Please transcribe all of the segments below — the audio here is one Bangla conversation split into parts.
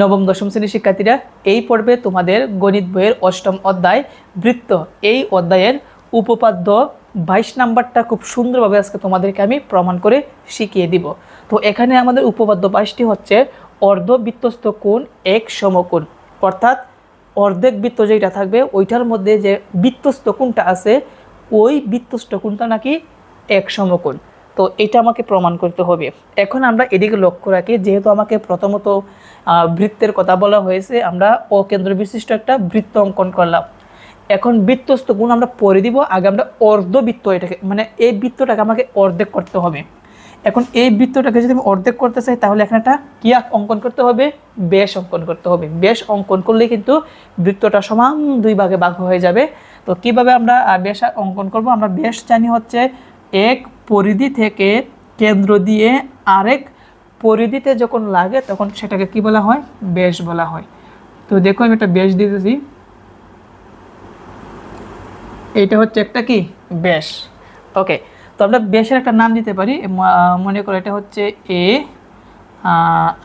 নবম দশম শ্রেণীর শিক্ষার্থীরা, এই পর্বে তোমাদের গণিত বইয়ের অষ্টম অধ্যায় বৃত্ত, এই অধ্যায়ের উপপাদ্য 22 নাম্বারটা খুব সুন্দরভাবে আজকে তোমাদেরকে আমি প্রমাণ করে শিখিয়ে দিব। তো এখানে আমাদের উপপাদ্য 22টি হচ্ছে অর্ধবৃত্তস্থ কোণ এক সমকোণ, অর্থাৎ অর্ধেক বৃত্ত যেটা থাকবে ওইটার মধ্যে যে বৃত্তস্থ কোণটা আছে ওই বৃত্তস্থ কোণটা নাকি এক সমকোণ। তো এটা আমাকে প্রমাণ করতে হবে। এখন আমরা এদিকে লক্ষ্য রাখি, যেহেতু আমাকে প্রথমত বৃত্তের কথা বলা হয়েছে, আমরা অকেন্দ্র বিশিষ্ট একটা বৃত্ত অঙ্কন করলাম। এখন বৃত্তস্থ কোণ আমরা পরে দিব, আগে আমরা অর্ধবৃত্ত, এটাকে মানে এই বৃত্তটাকে আমাকে অর্ধেক করতে হবে। এখন এই বৃত্তটাকে যদি আমি অর্ধেক করতে চাই তাহলে এখানে একটা কি অঙ্কন করতে হবে, ব্যাস অঙ্কন করতে হবে। ব্যাস অঙ্কন করলে কিন্তু বৃত্তটা সমান দুই ভাগে ভাগ হয়ে যাবে। তো কিভাবে আমরা ব্যাস অঙ্কন করব? আমরা ব্যাস জানি হচ্ছে এক পরিধি থেকে কেন্দ্র দিয়ে আরেক পরিধিতে যখন লাগে তখন সেটাকে কি বলা হয়, ব্যাস বলা হয়। তো দেখো আমি একটা ব্যাস দিতেছি, এইটা হচ্ছে একটা কি ব্যাস। ওকে, তো আমরা ব্যাসের একটা নাম দিতে পারি, মনে করো এটা হচ্ছে এ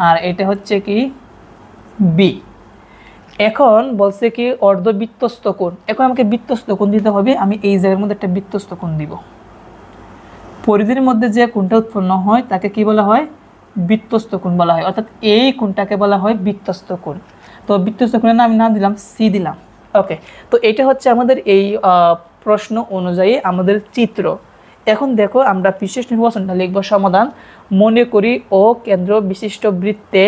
আর এটা হচ্ছে কি বি। এখন বলছে কি অর্ধবৃত্তস্থ কোণ, এখন আমাকে বৃত্তস্থ কোণ দিতে হবে। আমি এই জায়গার মধ্যে একটা বৃত্তস্থ কোণ দিব। পরিধির মধ্যে যে কোণটা উৎপন্ন হয় তাকে কি বলা হয়, বৃত্তস্থ কোণ বলা হয়, অর্থাৎ এই কোণটাকে বলা হয় বৃত্তস্থ কোণ। তো বৃত্তস্থ কোণের নাম দিলাম সি দিলাম। ওকে, তো এটা হচ্ছে আমাদের এই প্রশ্ন অনুযায়ী আমাদের চিত্র। এখন দেখো আমরা বিশেষ নির্বাচনটা লিখব সমাধান। মনে করি ও কেন্দ্র বিশিষ্ট বৃত্তে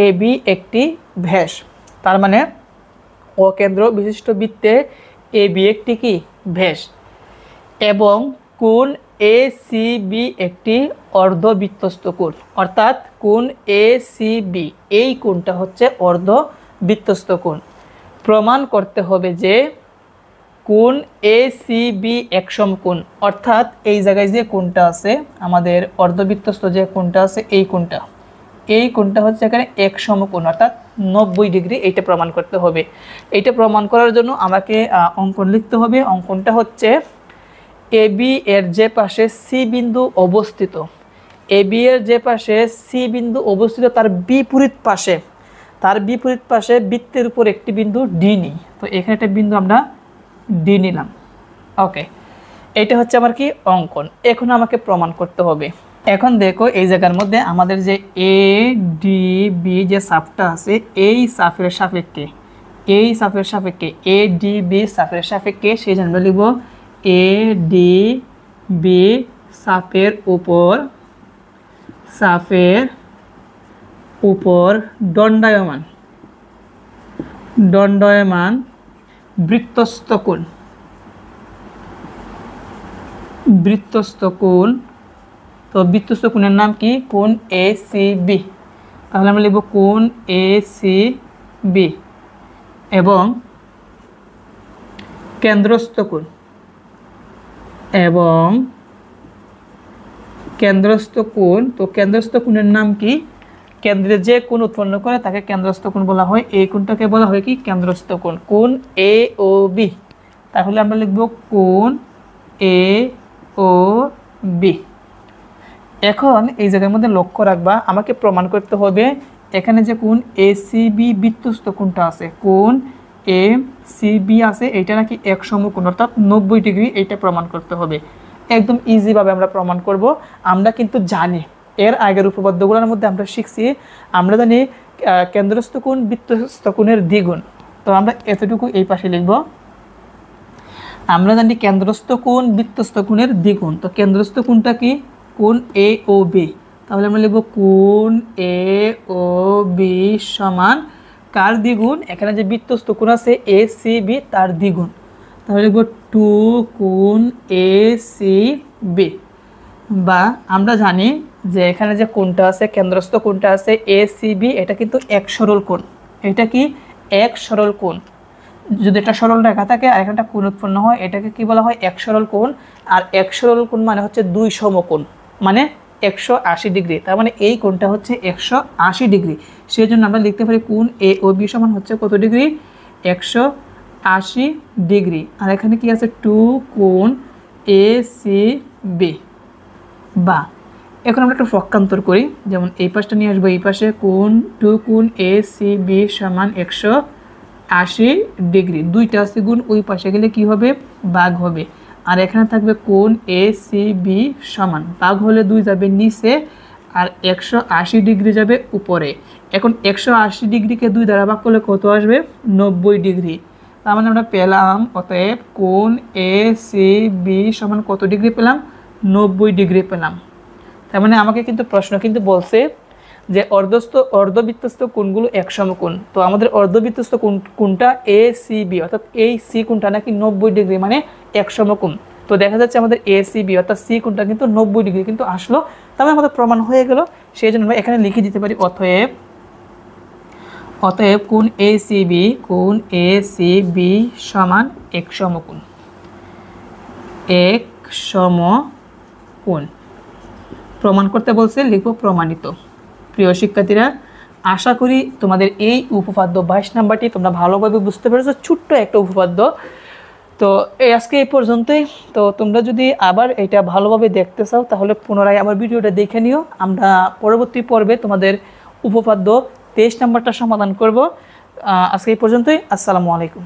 এ বি একটি ব্যাস, তার মানে ও কেন্দ্র বিশিষ্ট বৃত্তে এ বি একটি কি ব্যাস, এবং কোণ এ সি বি একটি অর্ধবৃত্তস্থ কোণ, অর্থাৎ কোণ এ সি বি এই কোণটা হচ্ছে অর্ধবৃত্তস্থ কোণ। প্রমাণ করতে হবে যে কোণ এ সি বি এক সমকোণ, অর্থাৎ এই জায়গায় যে কোণটা আছে আমাদের অর্ধবৃত্তস্থ যে কোণটা আছে এই কোণটা হচ্ছে এখানে এক সমকোণ, অর্থাৎ 90 ডিগ্রি। এইটা প্রমাণ করতে হবে। এইটা প্রমাণ করার জন্য আমাকে অঙ্কন লিখতে হবে। অঙ্কনটা হচ্ছে এ বি এর যে পাশে সি বিন্দু অবস্থিত, এ বি এর যে পাশে সি বিন্দু অবস্থিত তার বিপরীত পাশে বৃত্তের উপর একটি বিন্দু ডি নিই। তো এখানে একটা বিন্দু আমরা ডি নিলাম। ওকে, এটা হচ্ছে আমার কি অঙ্কন। এখন আমাকে প্রমাণ করতে হবে। এখন দেখো এই জায়গার মধ্যে আমাদের যে এ ডি বি যে সাফটা আছে এই সাফের সাপেক্ষে এ ডি বি সাফের সাপেক্ষে সেই জন্য লিখব এ ডি বি সাফের উপর দণ্ডায়মান বৃত্তস্থ কোণ। তো বৃত্তস্থ কোণের নাম কি, কোণ এ সি বি। তাহলে আমরা লিখব কোণ এ সি বি এবং কেন্দ্রস্থ কোণ তো কেন্দ্রস্থ কোণের নাম কি, কেন্দ্রে যে কোণ উৎপন্ন করে তাকে কেন্দ্রস্থ কোণ বলা হয়। এই কোণটাকে বলা হয় কি কেন্দ্রস্থ কোণ, কোণ এ ও বি। তাহলে আমরা লিখব কোণ এ ও বি। এখন এই জায়গার মধ্যে লক্ষ্য রাখবা, আমাকে প্রমাণ করতে হবে এখানে যে কোণ এ সি বি বৃত্তস্থ কোণটা আছে, কোণ এ সি বি আছে, এইটা নাকি এক সমকোণ অর্থাৎ 90 ডিগ্রি। এইটা প্রমাণ করতে হবে। একদম ইজিভাবে আমরা প্রমাণ করব। আমরা কিন্তু জানি এর আগের উপপাদ্যগুলোর মধ্যে আমরা শিখছি, আমরা জানি কেন্দ্রস্থ কোণ বৃত্তস্থ কোণের দ্বিগুণ। তো আমরা এতটুকু এই পাশে লিখব। আমরা জানি কেন্দ্রস্থ কোণ বৃত্তস্থ কোণের দ্বিগুণ। তো কেন্দ্রস্থ কোণটা কি, কোণ এ ও বি। তাহলে আমরা লিখব কোণ এ ও বি সমান কার দ্বিগুণ, এখানে যে বৃত্তস্থ কোণ আছে এ সি বি তার দ্বিগুণ। তাহলে লিখব 2 কোণ এ সি বি। বা আমরা জানি যে এখানে যে কোণটা আছে কেন্দ্রস্থ কোণটা আছে এ সি বি, এটা কিন্তু এক সরল কোণ। এটা কি এক সরল কোণ। যদি একটা সরল রেখা থাকে আর একটা কোণ উৎপন্ন হয় এটাকে কি বলা হয়, এক সরল কোণ। আর এক সরল কোণ মানে হচ্ছে দুই সমকোণ, মানে 180 ডিগ্রি। তার মানে এই কোণটা হচ্ছে 180 ডিগ্রি। সেই জন্য আমরা লিখতে পারি কোণ এ ও বি সমান হচ্ছে কত ডিগ্রি, 180 ডিগ্রি। আর এখানে কি আছে 2 কোণ এ সি বি। বা এখন আমরা একটা পক্ষান্তর করি, যেমন এই পাশটা নিয়ে আসবো, এই পাশে কোণ 2 কোণ এ সি বি সমান 180 ডিগ্রি, দুইটা আছে গুণ, ওই পাশে গেলে কি হবে, ভাগ হবে। আর এখানে থাকবে কোণ এ সি বি সমান, ভাগ হলে 2 যাবে নিচে আর 180 ডিগ্রি যাবে উপরে। এখন 180 ডিগ্রিকে 2 দ্বারা ভাগ করলে কত আসবে, 90 ডিগ্রি। তার মানে আমরা পেলাম, অতএব কোণ এ সি বি সমান কত ডিগ্রি পেলাম, 90 ডিগ্রি পেলাম। তার মানে আমাকে কিন্তু প্রশ্ন কিন্তু বলছে যে অর্ধবৃত্তস্থ কোণগুলো এক সমকোণ। তো আমাদের অর্ধবৃত্তস্থ কোণটা এ সি বি, অর্থাৎ এই সি কোণটা নাকি 90 ডিগ্রি, মানে এক সমকোণ। তো দেখা যাচ্ছে আমাদের এ সি বি অর্থাৎ সি কোণটা কিন্তু 90 ডিগ্রি কিন্তু আসলো, তার মানে আমাদের প্রমাণ হয়ে গেল। সেই জন্য আমরা এখানে লিখে দিতে পারি, অতএব কোণ এ সি বি সমান এক সমকোণ, এক সমকোণ। প্রমাণ করতে বলছে, লিখব প্রমাণিত। প্রিয় শিক্ষার্থীরা, আশা করি তোমাদের এই উপপাদ্য 22 নাম্বারটি তোমরা ভালোভাবে বুঝতে পেরেছো, ছোট্ট একটা উপপাদ্য। তো আজকে এই পর্যন্তই। তো তোমরা যদি আবার এটা ভালোভাবে দেখতে চাও তাহলে পুনরায় আবার ভিডিওটা দেখে নিও। আমরা পরবর্তী পর্বে তোমাদের উপপাদ্য 23 নাম্বারটা সমাধান করব। আজকে এই পর্যন্তই। আসসালামু আলাইকুম।